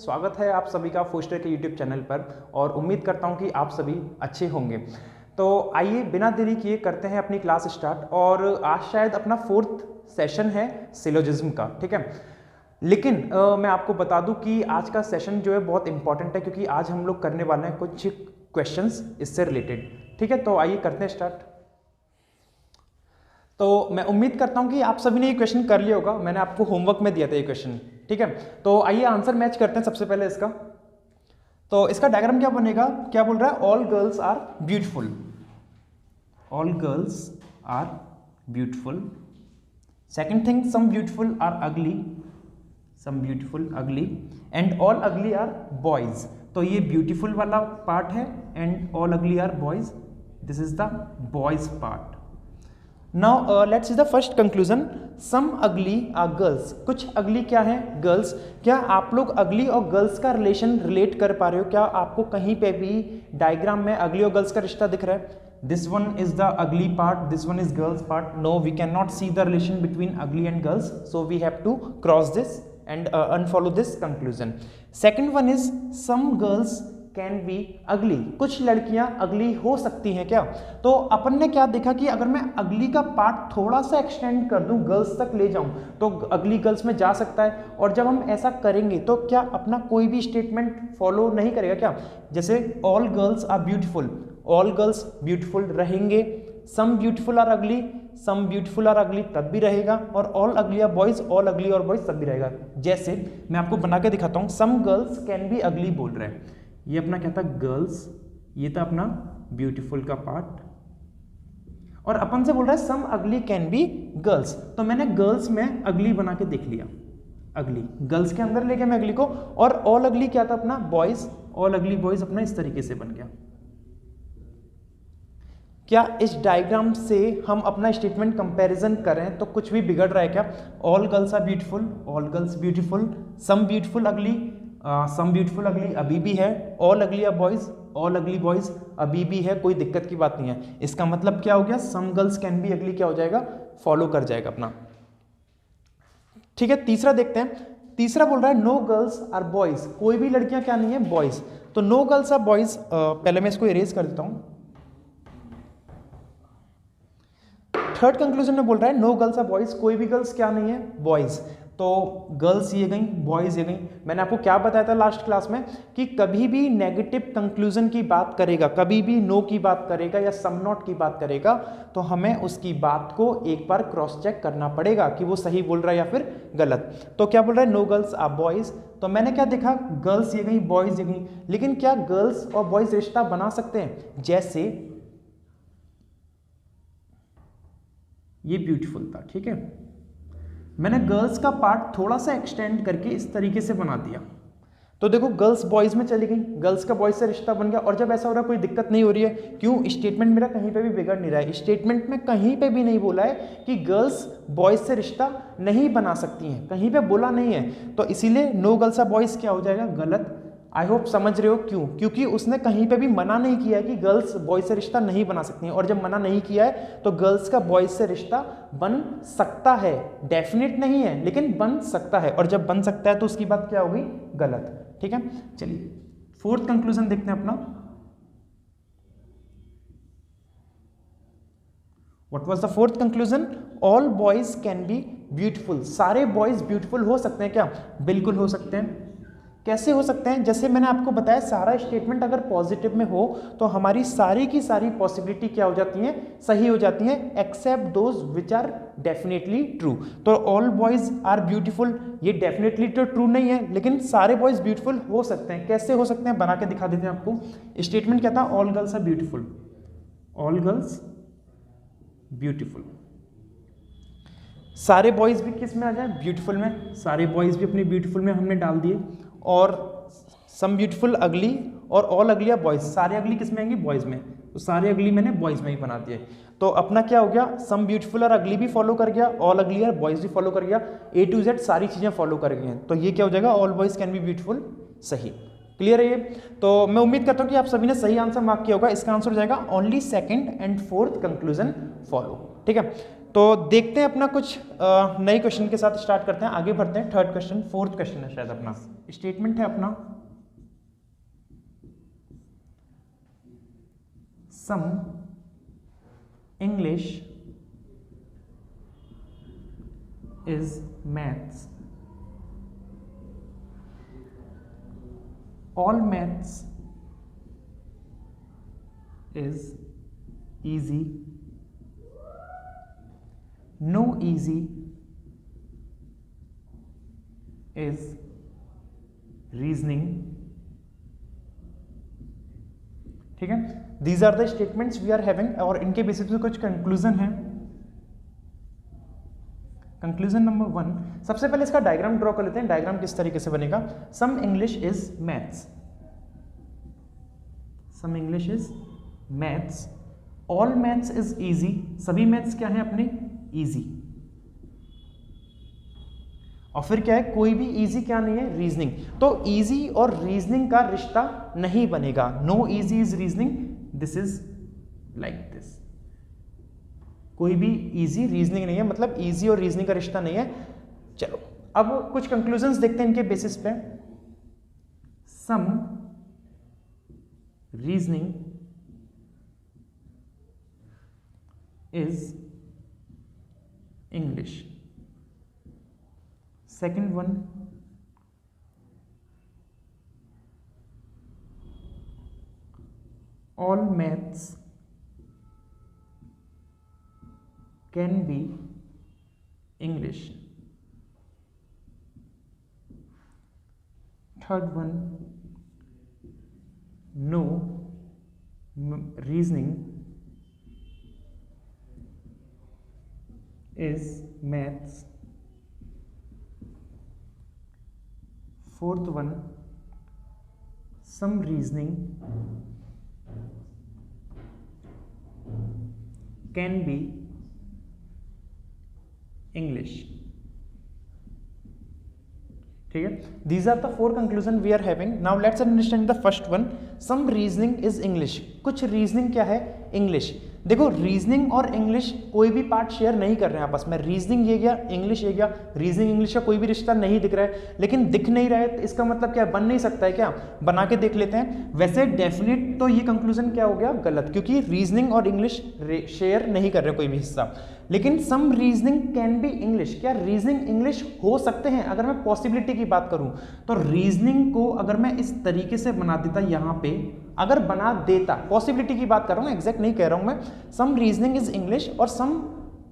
स्वागत है आप सभी का फोस्टर के यूट्यूब चैनल पर और उम्मीद करता हूं कि आप सभी अच्छे होंगे। तो आइए बिना देरी किए करते हैं अपनी क्लास स्टार्ट। और आज शायद अपना 4th सेशन है सिलोजिज्म का, ठीक है। लेकिन मैं आपको बता दूं कि आज का सेशन जो है बहुत इंपॉर्टेंट है, क्योंकि आज हम लोग करने वाले हैं कुछ क्वेश्चंस इससे रिलेटेड, ठीक है। तो आइए करते हैं स्टार्ट। तो मैं उम्मीद करता हूं कि आप सभी ने ये क्वेश्चन कर लिया होगा, मैंने आपको होमवर्क में दिया था ये क्वेश्चन, ठीक है। तो आइए आंसर मैच करते हैं सबसे पहले इसका। तो इसका डायग्राम क्या बनेगा, क्या बोल रहा है, all girls are beautiful, all girls are beautiful. Second thing, some beautiful are ugly, some beautiful ugly, and all ugly are boys. तो ये ब्यूटीफुल वाला पार्ट है and all ugly are boys, this is the boys part. Now let's see the first conclusion, some ugly are girls. कुछ अगली क्या है, girls. क्या आप लोग अगली और गर्ल्स का रिलेशन रिलेट कर पा रहे हो? क्या आपको कहीं पे भी डायग्राम में अगली और गर्ल्स का रिश्ता दिख रहा है? This one is the ugly part, this one is girls part. No, we can not see the relation between ugly and girls, so we have to cross this and unfollow this conclusion. Second one is some girls can be ugly. कुछ लड़कियां अगली हो सकती हैं क्या? तो अपन ने क्या देखा कि अगर मैं अगली का पार्ट थोड़ा सा एक्सटेंड कर दूं, गर्ल्स तक ले जाऊं, तो अगली गर्ल्स में जा सकता है। और जब हम ऐसा करेंगे तो क्या अपना कोई भी स्टेटमेंट फॉलो नहीं करेगा क्या? जैसे all girls are beautiful, all girls beautiful रहेंगे, some beautiful are ugly, some beautiful are अगली तब भी रहेगा, और all ugly are boys, all अगली और बॉयज तब भी रहेगा। जैसे मैं आपको बना के दिखाता हूं, सम गर्ल्स कैन बी अगली बोल रहे हैं, ये अपना क्या था, गर्ल्स, ये था अपना ब्यूटीफुल का पार्ट, और अपन से बोल रहा है सम अगली कैन बी गर्ल्स। तो मैंने गर्ल्स में अगली बना के देख लिया, अगली गर्ल्स के अंदर ले गया मैं अगली को, और ऑल अगली क्या था अपना, बॉयज, ऑल अगली बॉयज अपना इस तरीके से बन गया। क्या इस डायग्राम से हम अपना स्टेटमेंट कंपैरिजन करें तो कुछ भी बिगड़ रहा है क्या? All girls are beautiful, all girls beautiful, some beautiful ugly, some beautiful ugly अभी भी है, all ugly are boys, all ugly boys अभी भी है, कोई दिक्कत की बात नहीं है। इसका मतलब क्या हो गया, सम गर्ल्स कैन बी अगली क्या हो जाएगा, फॉलो कर जाएगा अपना, ठीक है। तीसरा देखते हैं, तीसरा बोल रहा है नो गर्ल्स आर बॉयज, कोई भी लड़कियां क्या नहीं है, बॉयज। तो नो गर्ल्स आर बॉयज, पहले मैं इसको इरेज कर देता हूं। थर्ड कंक्लूजन में बोल रहा है नो गर्ल्स आर बॉयज, कोई भी गर्ल्स क्या नहीं है, बॉयज। तो गर्ल्स ये गई, बॉयज ये गई। मैंने आपको क्या बताया था लास्ट क्लास में कि कभी भी नेगेटिव कंक्लूजन की बात करेगा, कभी भी नो की बात करेगा या सम नॉट की बात करेगा, तो हमें उसकी बात को एक बार क्रॉस चेक करना पड़ेगा कि वो सही बोल रहा है या फिर गलत। तो क्या बोल रहा है, नो गर्ल्स आर बॉयज। तो मैंने क्या देखा, गर्ल्स ये गई, बॉयज ये गई, लेकिन क्या गर्ल्स और बॉयज रिश्ता बना सकते हैं? जैसे ये ब्यूटीफुल था, ठीक है, मैंने गर्ल्स का पार्ट थोड़ा सा एक्सटेंड करके इस तरीके से बना दिया, तो देखो गर्ल्स बॉयज में चली गई, गर्ल्स का बॉयज से रिश्ता बन गया। और जब ऐसा हो रहा है कोई दिक्कत नहीं हो रही है, क्यों? स्टेटमेंट मेरा कहीं पे भी बिगड़ नहीं रहा है, स्टेटमेंट में कहीं पे भी नहीं बोला है कि गर्ल्स बॉयज से रिश्ता नहीं बना सकती हैं, कहीं पे बोला नहीं है। तो इसीलिए नो गर्ल्स आर बॉयज क्या हो जाएगा, गलत। आई होप समझ रहे हो क्यों? क्योंकि उसने कहीं पे भी मना नहीं किया है कि गर्ल्स बॉयज से रिश्ता नहीं बना सकती हैं, और जब मना नहीं किया है तो गर्ल्स का बॉयज से रिश्ता बन सकता है, डेफिनेट नहीं है लेकिन बन सकता है, और जब बन सकता है तो उसकी बात क्या होगी, गलत, ठीक है। चलिए फोर्थ कंक्लूजन देखते हैं अपना। What was the fourth conclusion, all boys can be beautiful. सारे बॉयज ब्यूटीफुल हो सकते हैं क्या? बिल्कुल हो सकते हैं। कैसे हो सकते हैं? जैसे मैंने आपको बताया, सारा स्टेटमेंट अगर पॉजिटिव में हो तो हमारी सारी की सारी पॉसिबिलिटी क्या हो जाती हैं, सही हो जाती हैं, except those which are definitely true. तो ऑल बॉयज आर ब्यूटीफुल ये डेफिनेटली तो ट्रू नहीं है, लेकिन सारे बॉयज ब्यूटीफुल हो सकते हैं। कैसे हो सकते हैं, बना के दिखा देते हैं आपको। स्टेटमेंट क्या था, all girls are beautiful, all girls beautiful. सारे बॉयज भी किस में आ जाए, ब्यूटीफुल में, सारे बॉयज भी अपने ब्यूटीफुल में हमने डाल दिए। और सम ब्यूटीफुल अगली और ऑल अगली आर बॉयज, सारे अगली किस में आएंगे, बॉयज में, तो सारे अगली मैंने बॉयज में ही बना दिए। तो अपना क्या हो गया, सम ब्यूटीफुल और अगली भी फॉलो कर गया, ऑल अगली और बॉयज भी फॉलो कर गया, A to Z सारी चीजें फॉलो कर गई हैं। तो ये क्या हो जाएगा, all boys can be beautiful, सही। क्लियर है ये? तो मैं उम्मीद करता हूं कि आप सभी ने सही आंसर मार्क किया होगा। इसका आंसर हो जाएगा only second and fourth conclusion follow, ठीक है। तो देखते हैं अपना कुछ नए क्वेश्चन के साथ स्टार्ट करते हैं, आगे बढ़ते हैं। थर्ड क्वेश्चन, फोर्थ क्वेश्चन है शायद अपना, स्टेटमेंट है अपना, some English is maths, all maths is easy, no easy is reasoning। ठीक है, these are the statements we are having और इनके बेसिस पे कुछ कंक्लूजन है। कंक्लूजन नंबर 1, सबसे पहले इसका डायग्राम ड्रॉ कर लेते हैं। डायग्राम किस तरीके से बनेगा, some English is maths, some English is maths, all maths is easy, सभी मैथ्स क्या है अपने इजी, और फिर क्या है, कोई भी इजी क्या नहीं है, रीजनिंग। तो इजी और रीजनिंग का रिश्ता नहीं बनेगा, no easy is reasoning, this is like this, कोई भी इजी रीजनिंग नहीं है, मतलब इजी और रीजनिंग का रिश्ता नहीं है। चलो अब कुछ कंक्लूजन्स देखते हैं इनके बेसिस पे। Some reasoning is English, second one, all maths can be English, third one, no reasoning is maths, fourth one, some reasoning can be English। ठीक है, these are the four conclusion we are having। now let's understand the first one, some reasoning is English। कुछ reasoning क्या है, English. देखो reasoning और English कोई भी part share नहीं कर रहे हैं आपस में, रीजनिंग ये गया, इंग्लिश ये गया, रीजनिंग इंग्लिश का कोई भी रिश्ता नहीं दिख रहा है, लेकिन दिख नहीं रहा है तो इसका मतलब क्या, बन नहीं सकता है क्या, बना के देख लेते हैं। वैसे डेफिनेट तो ये कंक्लूजन क्या हो गया, गलत, क्योंकि रीजनिंग और इंग्लिश शेयर नहीं कर रहे कोई भी हिस्सा। लेकिन सम रीजनिंग कैन बी इंग्लिश, क्या रीजनिंग इंग्लिश हो सकते हैं। अगर मैं पॉसिबिलिटी की बात करूं तो रीजनिंग को अगर मैं इस तरीके से बना देता, यहां पे अगर बना देता, पॉसिबिलिटी की बात कर रहा हूं, एग्जैक्ट नहीं कह रहा हूं मैं, सम रीजनिंग इज इंग्लिश और सम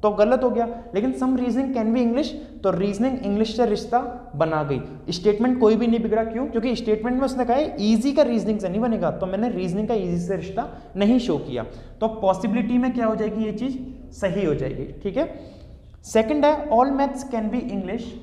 तो गलत हो गया, लेकिन सम रीजनिंग कैन बी इंग्लिश, तो रीजनिंग इंग्लिश से रिश्ता बना गई। स्टेटमेंट कोई भी नहीं बिगड़ा, क्यों, क्योंकि स्टेटमेंट में उसने कहा है इजी का रीजनिंग से नहीं बनेगा, तो मैंने रीजनिंग का इजी से रिश्ता नहीं शो किया, तो पॉसिबिलिटी में क्या हो जाएगी, ये चीज सही हो जाएगी। ठीक है, सेकंड है all maths can be English,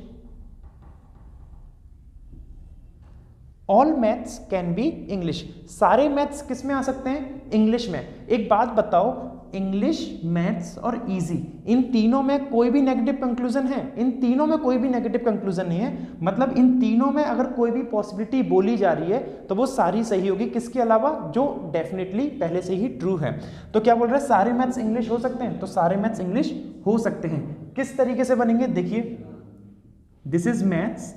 all maths can be English, सारे मैथ्स किस में आ सकते हैं, इंग्लिश में। एक बात बताओ, इंग्लिश, मैथ्स और इजी, इन तीनों में कोई भी नेगेटिव कंक्लूजन है, इन तीनों में कोई भी नेगेटिव कंक्लूजन नहीं है, मतलब इन तीनों में अगर कोई भी पॉसिबिलिटी बोली जा रही है तो वो सारी सही होगी, किसके अलावा, जो डेफिनेटली पहले से ही ट्रू है। तो क्या बोल रहा है, सारे मैथ्स इंग्लिश हो सकते हैं, तो सारे मैथ्स इंग्लिश हो सकते हैं। किस तरीके से बनेंगे, देखिए, this is maths,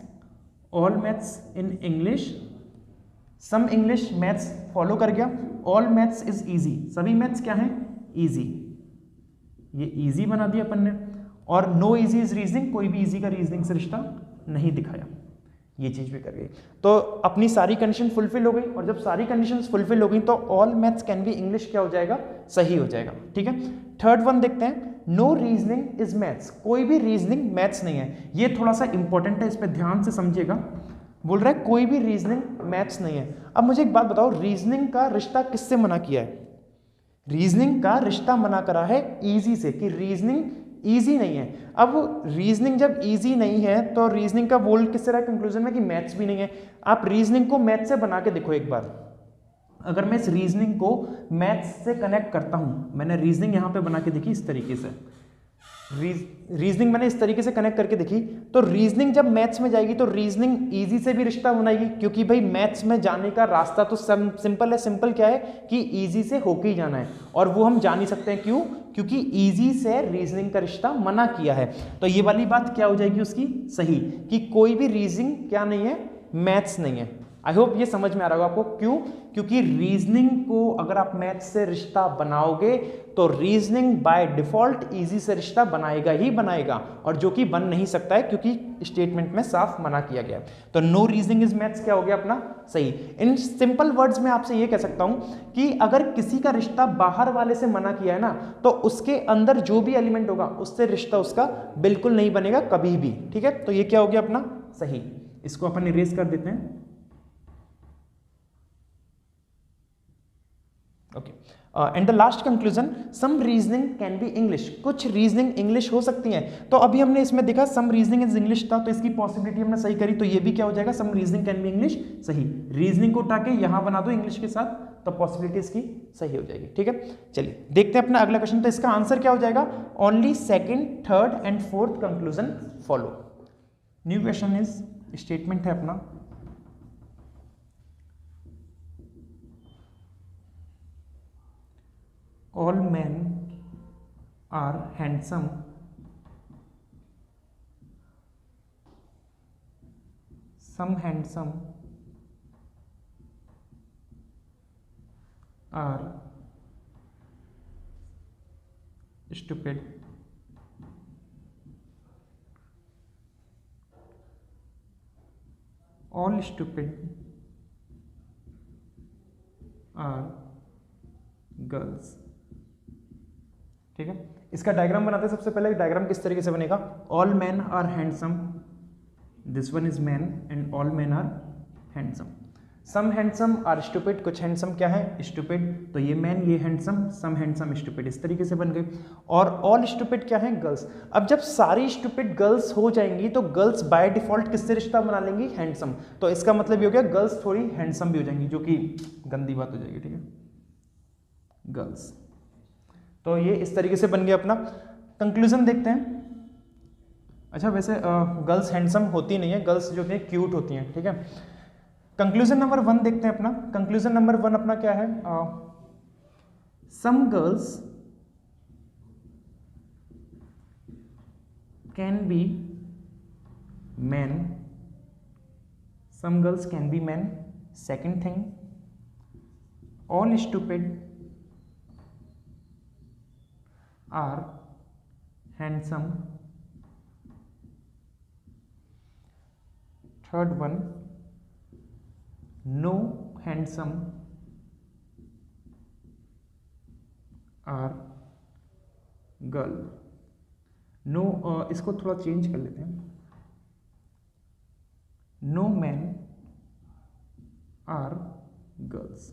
all maths in English, some English maths follow कर गया, ऑल मैथ्स इज इजी, सभी मैथ्स क्या है, इजी, ये इजी बना दिया अपन ने, और नो इजी इज रीजनिंग, कोई भी इजी का रीजनिंग से रिश्ता नहीं दिखाया, ये चीज भी कर गई। तो अपनी सारी कंडीशन फुलफिल हो गई, और जब सारी कंडीशंस फुलफिल हो गई तो all maths can be English क्या हो जाएगा, सही हो जाएगा। ठीक है, थर्ड वन देखते हैं, नो रीजनिंग इज मैथ्स, कोई भी रीजनिंग मैथ्स नहीं है, ये थोड़ा सा इंपॉर्टेंट है, इस पर ध्यान से समझिएगा। बोल रहा है कोई भी रीजनिंग मैथ्स नहीं है। अब मुझे एक बात बताओ, रीजनिंग का रिश्ता किससे मना किया है, रीजनिंग का रिश्ता मना करा है इजी से, कि रीजनिंग इजी नहीं है। अब रीजनिंग जब इजी नहीं है तो रीजनिंग का बोल किस तरह कंक्लूजन में कि मैथ्स भी नहीं है। आप रीजनिंग को मैथ्स से बना के देखो एक बार, अगर मैं इस रीजनिंग को मैथ्स से कनेक्ट करता हूं, मैंने रीजनिंग यहां पे बना के देखी इस तरीके से, रीजनिंग मैंने इस तरीके से कनेक्ट करके देखी, तो रीजनिंग जब मैथ्स में जाएगी तो रीजनिंग इजी से भी रिश्ता बनाएगी, क्योंकि भाई मैथ्स में जाने का रास्ता तो सिंपल है। सिंपल क्या है कि इजी से होके ही जाना है, और वो हम जान ही सकते हैं क्यों, क्योंकि इजी से रीजनिंग का रिश्ता मना किया है। तो ये वाली बात क्या हो जाएगी उसकी सही, कि कोई भी रीजनिंग क्या नहीं है, मैथ्स नहीं है। आई होप ये समझ में आ रहा होगा आपको, क्यों, क्योंकि रीजनिंग को अगर आप मैथ्स से रिश्ता बनाओगे तो रीजनिंग बाय डिफॉल्ट इजी से रिश्ता बनाएगा ही बनाएगा, और जो कि बन नहीं सकता है क्योंकि स्टेटमेंट में साफ मना किया गया है। तो नो रीजनिंग इज मैथ्स क्या हो गया अपना सही। इन सिंपल वर्ड्स में आपसे ये कह सकता हूं कि अगर किसी का रिश्ता बाहर वाले से मना किया है ना, तो उसके अंदर जो भी एलिमेंट होगा उससे रिश्ता उसका बिल्कुल नहीं बनेगा कभी भी। ठीक है, तो ये क्या हो गया अपना सही। इसको अपन इरेज कर देते हैं। Okay, and the last conclusion, some reasoning can be English, कुछ रीजनिंग इंग्लिश हो सकती हैं। तो अभी हमने इसमें देखा सम रीजनिंग इज इंग्लिश था, तो इसकी पॉसिबिलिटी हमने सही करी, तो ये भी क्या हो जाएगा, सम रीजनिंग कैन बी इंग्लिश सही। रीजनिंग को उठा के यहां बना दो इंग्लिश के साथ, तो पॉसिबिलिटी इसकी सही हो जाएगी। ठीक है, चलिए देखते हैं अपना अगला क्वेश्चन। तो इसका आंसर क्या हो जाएगा, only second, third and fourth conclusion follow. New question is, statement है अपना, all men are handsome, some handsome are stupid, all stupid are girls। ठीक है, इसका डायग्राम बनाते हैं। सबसे पहले डायग्राम किस तरीके से बनेगा, all man are handsome, this one is man and all man are handsome. Some handsome are stupid, कुछ हैंडसम क्या है स्टूपिड, तो ये मैन ये हैंडसम, सम हैंडसम स्टूपिड, इस तरीके से बन गए। और ऑल स्टूपिड क्या है गर्ल्स। अब जब सारी स्टूपिड गर्ल्स हो जाएंगी तो गर्ल्स बाय डिफॉल्ट किससे रिश्ता बना लेंगी, हैंडसम। तो इसका मतलब ये हो गया गर्ल्स थोड़ी हैंडसम भी हो जाएंगी, जो कि गंदी बात हो जाएगी। ठीक है, गर्ल्स, तो ये इस तरीके से बन गया अपना कंक्लूजन। देखते हैं, अच्छा वैसे गर्ल्स हैंडसम होती नहीं है, गर्ल्स जो है क्यूट होती हैं। ठीक है, कंक्लूजन नंबर 1 देखते हैं अपना। कंक्लूजन नंबर 1 अपना क्या है, some girls can be man, some girls can be man. Second thing, all stupid are handsome। Third one, no handsome are girl। no इसको थोड़ा चेंज कर लेते हैं, no men are girls।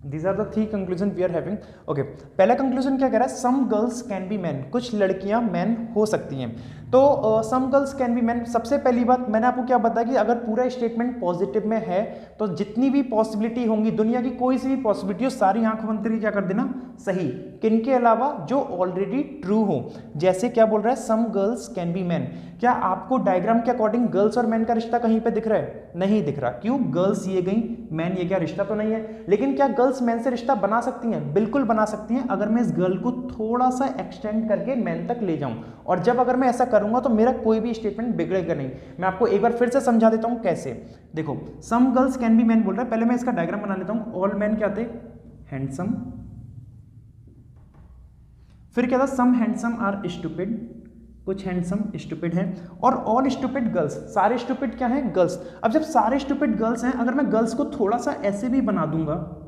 These are the three conclusion we are having। Okay, पहला conclusion क्या कह रहा है, some girls can be man, कुछ लड़कियां मैन हो सकती हैं। तो some girls can be man, सबसे पहली बात मैंने आपको क्या बताया कि अगर पूरा स्टेटमेंट पॉजिटिव में है तो जितनी भी पॉसिबिलिटी होंगी, दुनिया की कोई सी भी पॉसिबिलिटी हो, सारी आंख बंद करके क्या कर देना सही। किनके अलावा, जो ऑलरेडी ट्रू हो। जैसे क्या बोल रहा है, some girls can be man. क्या आपको डायग्राम के अकॉर्डिंग गर्ल्स और मैन का रिश्ता कहीं पे दिख रहा है, नहीं दिख रहा। क्यों, गर्ल्स ये गई, मैन ये क्या, रिश्ता तो नहीं है। लेकिन क्या गर्ल्स मैन से रिश्ता बना सकती हैं, बिल्कुल बना सकती हैं, अगर मैं इस गर्ल को थोड़ा सा एक्सटेंड करके मैन तक ले जाऊं। और जब अगर मैं ऐसा करूंगा तो मेरा कोई भी स्टेटमेंट बिगड़ेगा नहीं। मैं आपको एक बार फिर से समझा देता हूं कैसे। देखो, some girls can be man बोल रहा है, पहले मैं इसका डायग्राम बना लेता हूं। ऑल मैन क्या थे, हैंडसम, फिर क्या था, सम हैंडसम आर स्टूपिड, कुछ हैंडसम स्टूपिड हैं, और ऑल स्टूपिड गर्ल्स, सारे स्टूपिड क्या हैं, गर्ल्स। अब जब सारे स्टूपिड गर्ल्स हैं, अगर मैं गर्ल्स को थोड़ा सा ऐसे भी बना दूंगा,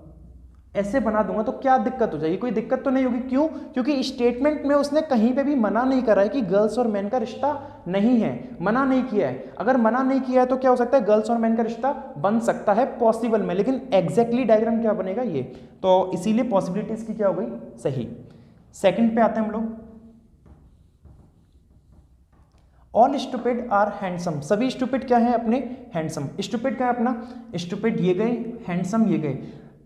ऐसे बना दूंगा, तो क्या दिक्कत हो जाएगी, कोई दिक्कत तो नहीं होगी। क्यों, क्योंकि स्टेटमेंट में उसने कहीं पे भी मना नहीं करा है कि गर्ल्स और मैन का रिश्ता नहीं है, मना नहीं किया है। अगर मना नहीं किया है तो क्या हो सकता है, गर्ल्स और मैन का रिश्ता बन सकता है पॉसिबल में, लेकिन एग्जैक्टली डायग्राम क्या बनेगा ये, तो इसीलिए पॉसिबिलिटी इसकी क्या हो गई सही। सेकंड पे आते हैं हम लोग, ऑल स्टूपिड आर हैंडसम, सभी स्टूपिड क्या है अपने हैंडसम। स्टूपिड क्या है अपना, स्टूपिड ये गए, हैंडसम ये गए।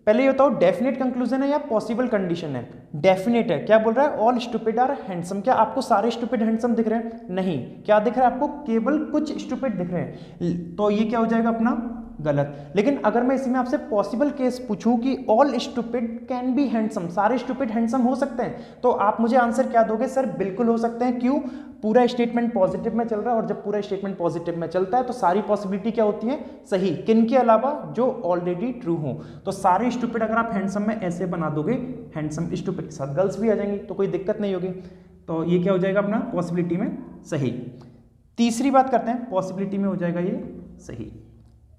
पहले ये बताओ डेफिनेट कंक्लूजन है या पॉसिबल कंडीशन है? डेफिनेट है। क्या बोल रहा है? All stupid are handsome. क्या आपको सारे स्टूपिड हैंडसम दिख रहे हैं? नहीं। क्या दिख रहा है आपको? केवल कुछ स्टूपिड दिख रहे हैं। तो ये क्या हो जाएगा अपना? गलत। लेकिन अगर मैं इसी में आपसे पॉसिबल केस पूछूं कि all stupid can be handsome, सारे स्टूपिड हैंडसम हो सकते हैं, तो आप मुझे आंसर क्या दोगे? सर बिल्कुल हो सकते हैं। क्यों? पूरा स्टेटमेंट पॉजिटिव में चल रहा है, और जब पूरा स्टेटमेंट पॉजिटिव में चलता है तो सारी पॉसिबिलिटी क्या होती है? सही। किन के अलावा? जो ऑलरेडी ट्रू हो। तो सारे स्टूपिड अगर आप हैंडसम में ऐसे बना दोगे, हैंडसम स्टूपिड के साथ गर्ल्स भी आ जाएंगी, तो कोई दिक्कत नहीं होगी। तो ये क्या हो जाएगा अपना? पॉसिबिलिटी में सही। तीसरी बात करते हैं, पॉसिबिलिटी में हो जाएगा ये सही।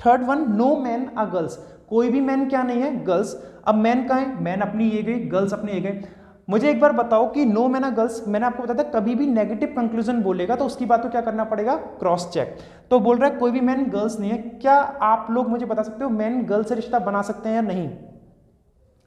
Third one, no man are girls. कोई भी मैन क्या नहीं है? गर्ल्स। अब मैन कहाँ है? मैन अपनी ये गई, गर्ल्स अपनी ये गए। मुझे एक बार बताओ कि नो मैन आर गर्ल्स, मैंने आपको बताया था कभी भी नेगेटिव कंक्लूजन बोलेगा तो उसकी बात को क्या करना पड़ेगा? Cross check. तो बोल रहा है कोई भी मैन गर्ल्स नहीं है। क्या आप लोग मुझे बता सकते हो मैन गर्ल से रिश्ता बना सकते हैं या नहीं?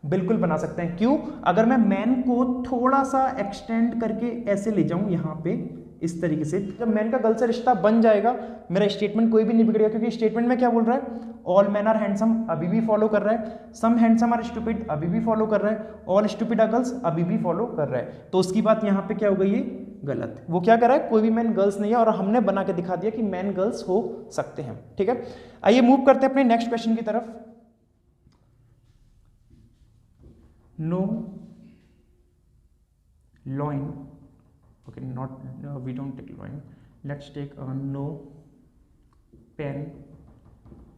बिल्कुल बना सकते हैं। क्यों? अगर मैं मैन को थोड़ा सा एक्सटेंड करके ऐसे ले जाऊं यहां पे इस तरीके से, जब मैन का गर्ल से रिश्ता बन जाएगा मेरा स्टेटमेंट कोई भी नहीं बिगड़ेगा, क्योंकि स्टेटमेंट में क्या बोल रहा है? ऑल मैन आर हैंडसम, अभी भी फॉलो कर रहा है। सम हैंडसम आर स्टूपिड, अभी भी फॉलो कर रहा है। ऑल स्टूपिड आर गर्ल्स, अभी भी फॉलो कर रहा है। तो उसकी बात यहाँ पे क्या हो गई? ये गलत। वो क्या कर रहा है? कोई भी मैन गर्ल्स नहीं है, और हमने बना के दिखा दिया कि मैन गर्ल्स हो सकते हैं। ठीक है, आइए मूव करते हैं अपने नेक्स्ट क्वेश्चन की तरफ। No loin, okay, not we don't take loin, let's take no pen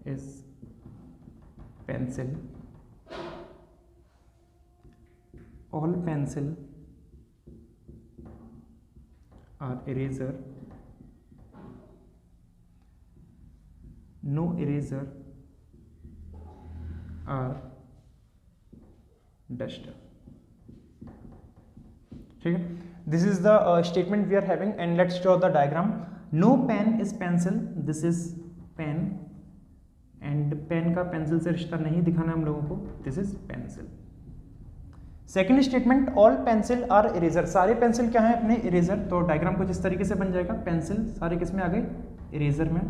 is pencil, all pencil are eraser, no eraser are duster। ठीक है, this is the statement we are having and let's draw the diagram. No pen is pencil, this is pen, and pen का pencil से रिश्ता नहीं दिखाना हम लोगों को, this is pencil. Second statement, all pencil are eraser, सारे pencil क्या है अपने? इरेजर। तो डायग्राम कुछ इस तरीके से बन जाएगा, पेंसिल सारे किस में आ गए? इरेजर में।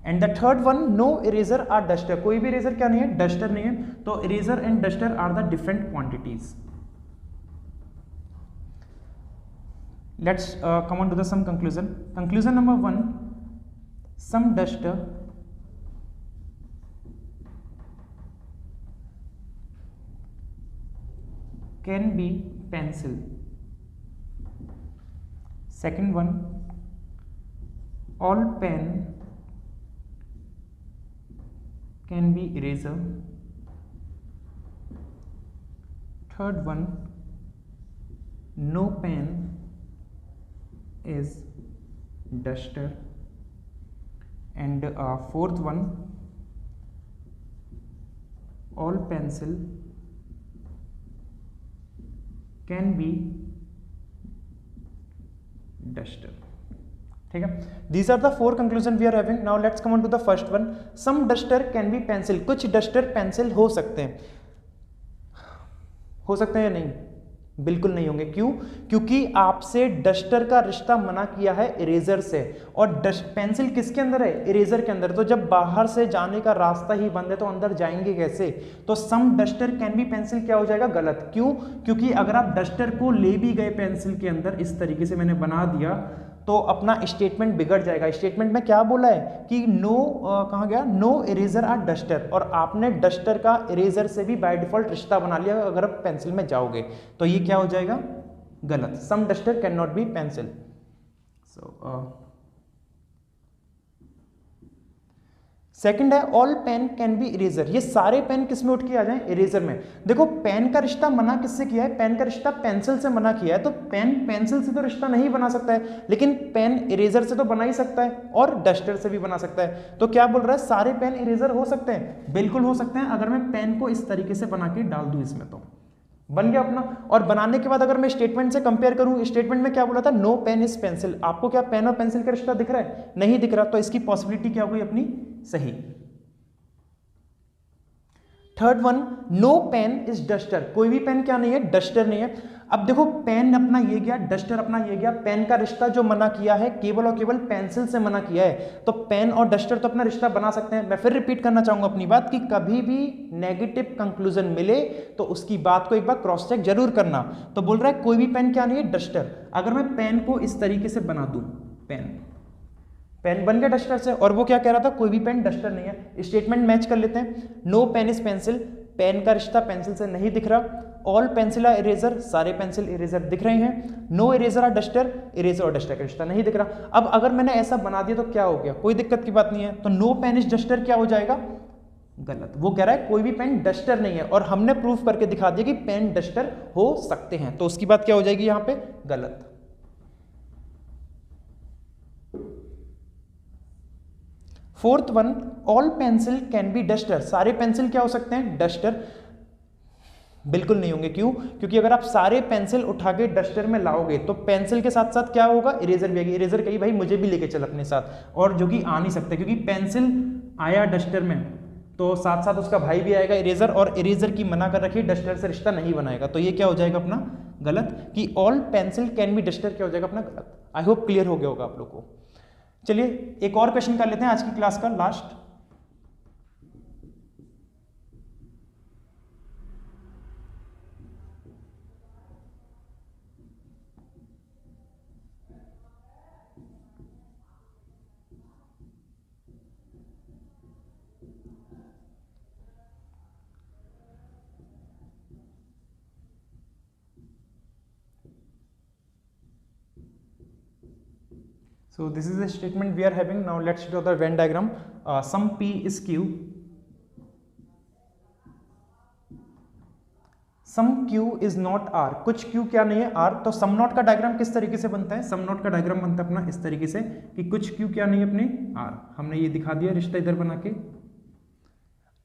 And the third one, no eraser are duster, कोई भी इरेजर क्या नहीं है? डस्टर नहीं है। तो eraser and duster are the different quantities. Let's come on to the some conclusion. Conclusion number 1, some duster can be pencil. Second one, all pen can be eraser. Third one, no pen is duster. And fourth one, all pencil can be duster। ठीक है, these are the four conclusion we are having. Now let's come on to the first one, some duster can be pencil, कुछ duster pencil हो सकते हैं। हो सकते हैं या नहीं? बिल्कुल नहीं होंगे। क्यों? क्योंकि आपसे डस्टर का रिश्ता मना किया है इरेजर से, और पेंसिल किसके अंदर है? इरेजर के अंदर। तो जब बाहर से जाने का रास्ता ही बंद है तो अंदर जाएंगे कैसे? तो सम डस्टर कैन बी पेंसिल क्या हो जाएगा? गलत। क्यों? क्योंकि अगर आप डस्टर को ले भी गए पेंसिल के अंदर, इस तरीके से मैंने बना दिया, तो अपना स्टेटमेंट बिगड़ जाएगा। स्टेटमेंट में क्या बोला है कि नो कहाँ गया? नो इरेजर आर डस्टर, और आपने डस्टर का इरेजर से भी बाय डिफॉल्ट रिश्ता बना लिया अगर आप पेंसिल में जाओगे, तो ये क्या हो जाएगा? गलत। Some duster can not be pencil. So second है, all pen can be eraser, ये सारे पेन किस में उठ के आ जाएं? इरेजर में। देखो पेन का रिश्ता मना किससे किया है? पेन का रिश्ता पेंसिल से मना किया है, तो पेन पेंसिल से तो रिश्ता नहीं बना सकता है, लेकिन पेन इरेजर से तो बना ही सकता है, और डस्टर से भी बना सकता है। तो क्या बोल रहा है? सारे पेन इरेजर हो सकते हैं? बिल्कुल हो सकते हैं। अगर मैं पेन को इस तरीके से बना के डाल दूं इसमें, तो बन गया अपना। और बनाने के बाद अगर मैं स्टेटमेंट से कंपेयर करूं, स्टेटमेंट में क्या बोला था? No pen is pencil. आपको क्या पेन और पेंसिल का रिश्ता दिख रहा है? नहीं दिख रहा, तो इसकी पॉसिबिलिटी क्या हो गई अपनी? सही। Third one, no pen is duster, कोई भी पेन क्या नहीं है? डस्टर नहीं है। अब देखो पेन अपना ये गया, डस्टर अपना ये गया, पेन का रिश्ता जो मना किया है केवल और केवल पेंसिल से मना किया है, तो पेन और डस्टर तो अपना रिश्ता बना सकते हैं। मैं फिर रिपीट करना चाहूंगा अपनी बात कि कभी भी नेगेटिव कंक्लूजन मिले तो उसकी बात को एक बार क्रॉस चेक जरूर करना। तो बोल रहा है कोई भी पेन क्या नहीं है, डस्टर। अगर मैं पेन को इस तरीके से बना दूं, पेन बन गया डस्टर से, और वो क्या कह रहा था, कोई भी पेन डस्टर नहीं है। स्टेटमेंट मैच कर लेते हैं। No pen is pencil, pen का रिश्ता पेंसिल से नहीं दिख रहा। ऑल पेंसिल आर इरेजर, सारे पेंसिल इरेजर दिख रहे हैं। No eraser are duster, eraser और डस्टर का रिश्ता नहीं दिख रहा। अब अगर मैंने ऐसा बना दिया तो क्या हो गया, कोई दिक्कत की बात नहीं है। तो नो पेन इज डस्टर क्या हो जाएगा, गलत। वो कह रहा है कोई भी पेन डस्टर नहीं है, और हमने प्रूफ करके दिखा दिया कि पेन डस्टर हो सकते हैं, तो उसकी बात क्या हो जाएगी यहां पे, गलत। Fourth one, all pencil can be duster, सारे पेंसिल क्या हो सकते हैं, डस्टर। बिल्कुल नहीं होंगे, क्यों, क्योंकि अगर आप सारे पेंसिल उठा के डस्टर में लाओगे तो पेंसिल के साथ साथ क्या होगा, इरेजर भी आएगी। इरेजर कही भाई मुझे भी लेके चल अपने साथ, और जो कि आ नहीं सकते, क्योंकि पेंसिल आया डस्टर में तो साथ साथ उसका भाई भी आएगा इरेजर, और इरेजर की मना कर रखी, डस्टर से रिश्ता नहीं बनाएगा। तो ये क्या हो जाएगा अपना गलत, कि all pencil can be duster क्या हो जाएगा अपना गलत। आई होप क्लियर हो गया होगा आप लोग को। चलिए एक और क्वेश्चन कर लेते हैं आज की क्लास का last. So this is the statement we are having. Now let's draw the Venn diagram. Some P is Q. Some Q is not R. कुछ Q क्या नहीं है, R। तो सम नॉट का डायग्राम किस तरीके से बनता है, सम नॉट का डायग्राम बनता है अपना इस तरीके से कि कुछ Q क्या नहीं है अपने R। हमने ये दिखा दिया रिश्ता इधर बना के।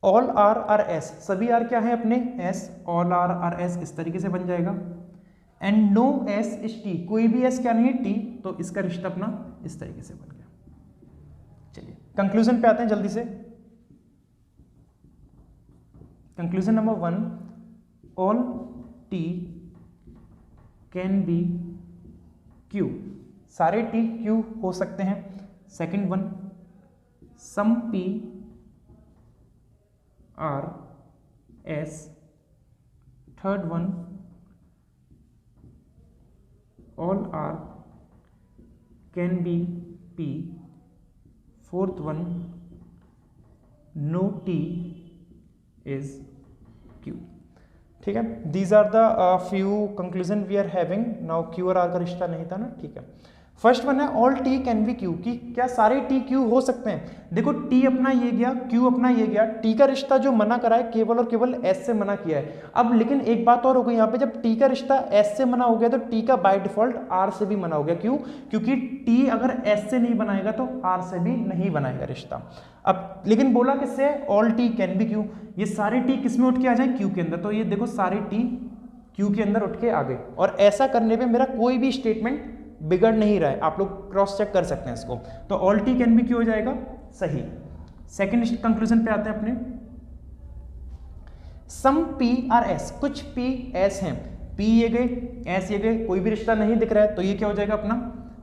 All R are S, सभी R क्या है अपने S, All R are S इस तरीके से बन जाएगा। And no S is T, कोई भी एस क्या नहीं है टी, तो इसका रिश्ता अपना इस तरीके से बन गया। चलिए कंक्लूजन पे आते हैं जल्दी से। Conclusion number 1, all T can be Q, सारे टी क्यू हो सकते हैं। Second one, some P are S. Third one, all R can be P. Fourth one, no T is Q. ठीक है, these are the few conclusion we are having. Now Q और R का रिश्ता नहीं था ना, ठीक है। फर्स्ट वन है all T can be Q, कि क्या सारे टी क्यू हो सकते हैं। देखो टी अपना ये गया, क्यू अपना ये गया, टी का रिश्ता जो मना करा है केवल और केवल एस से मना किया है। अब लेकिन एक बात और हो गई यहाँ पे, जब टी का रिश्ता एस से मना हो गया तो टी का बाय डिफॉल्ट आर से भी मना हो गया। क्यों, क्योंकि टी अगर एस से नहीं बनाएगा तो आर से भी नहीं बनाएगा रिश्ता। अब लेकिन बोला किससे, all T can be Q, ये सारे टी किस में उठ के आ जाए, क्यू के अंदर। तो ये देखो सारे टी क्यू के अंदर उठ के आ गए, और ऐसा करने पे मेरा कोई भी स्टेटमेंट बिगड़ नहीं रहा है। आप लोग क्रॉस चेक कर सकते हैं इसको। तो all T can be Q हो जाएगा सही। सेकंड कंक्लूजन पे आते हैं अपने, सम पी आर एस, कुछ पी एस हैं, पी ये गए एस ये गए, कोई भी रिश्ता नहीं दिख रहा है, तो ये क्या हो जाएगा अपना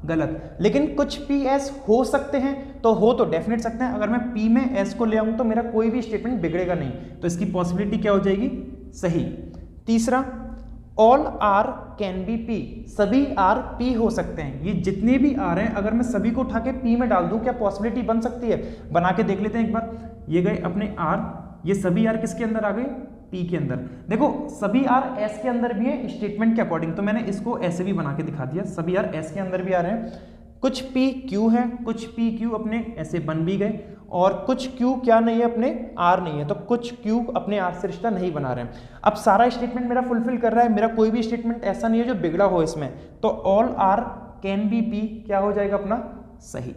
गलत। लेकिन कुछ पी एस हो सकते हैं, तो हो तो डेफिनेट सकते हैं। अगर मैं पी में एस को ले आऊं तो मेरा कोई भी स्टेटमेंट बिगड़ेगा नहीं, तो इसकी पॉसिबिलिटी क्या हो जाएगी, सही। तीसरा, all R can be P, सभी आर पी हो सकते हैं। ये जितने भी आर हैं अगर मैं सभी को उठा के पी में डाल दूं, क्या पॉसिबिलिटी बन सकती है, बना के देख लेते हैं एक बार। ये गए अपने आर, ये सभी आर किसके अंदर आ गए, पी के अंदर। देखो सभी आर एस के अंदर भी है स्टेटमेंट के अकॉर्डिंग, तो मैंने इसको ऐसे भी बना के दिखा दिया, सभी आर एस के अंदर भी आ रहे हैं। कुछ पी क्यू है, कुछ पी क्यू अपने ऐसे बन भी गए, और कुछ क्यू क्या नहीं है अपने आर नहीं है, तो कुछ क्यू अपने आर से रिश्ता नहीं बना रहे हैं। अब सारा स्टेटमेंट मेरा फुलफिल कर रहा है, मेरा कोई भी स्टेटमेंट ऐसा नहीं है जो बिगड़ा हो इसमें, तो all R can be P क्या हो जाएगा अपना सही।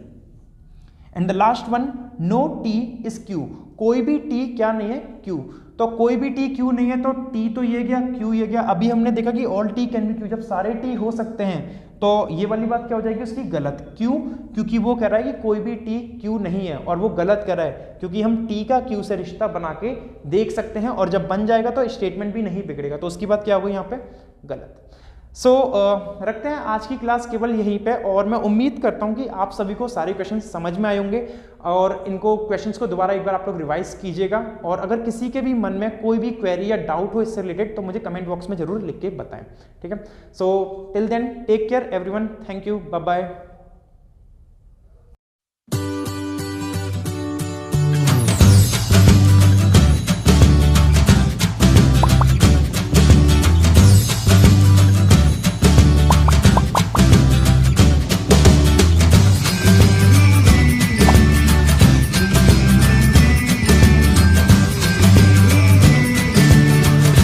And the last one, no T is Q, कोई भी टी क्या नहीं है क्यू, तो कोई भी टी क्यू नहीं है, तो टी तो ये गया क्यू ये गया। अभी हमने देखा कि all T can be Q, जब सारे टी हो सकते हैं तो ये वाली बात क्या हो जाएगी उसकी गलत। क्यों, क्योंकि वो कह रहा है कि कोई भी टी क्यू नहीं है, और वो गलत कह रहा है, क्योंकि हम टी का क्यू से रिश्ता बना के देख सकते हैं, और जब बन जाएगा तो स्टेटमेंट भी नहीं बिगड़ेगा, तो उसकी बात क्या होगी यहाँ पे गलत। रखते हैं आज की क्लास केवल यहीं पे, और मैं उम्मीद करता हूं कि आप सभी को सारे क्वेश्चंस समझ में आए होंगे, और इनको क्वेश्चंस को दोबारा एक बार आप लोग रिवाइज कीजिएगा, और अगर किसी के भी मन में कोई भी क्वेरी या डाउट हो इससे रिलेटेड तो मुझे कमेंट बॉक्स में जरूर लिख के बताएं, ठीक है। So till then take care everyone, thank you, bye bye.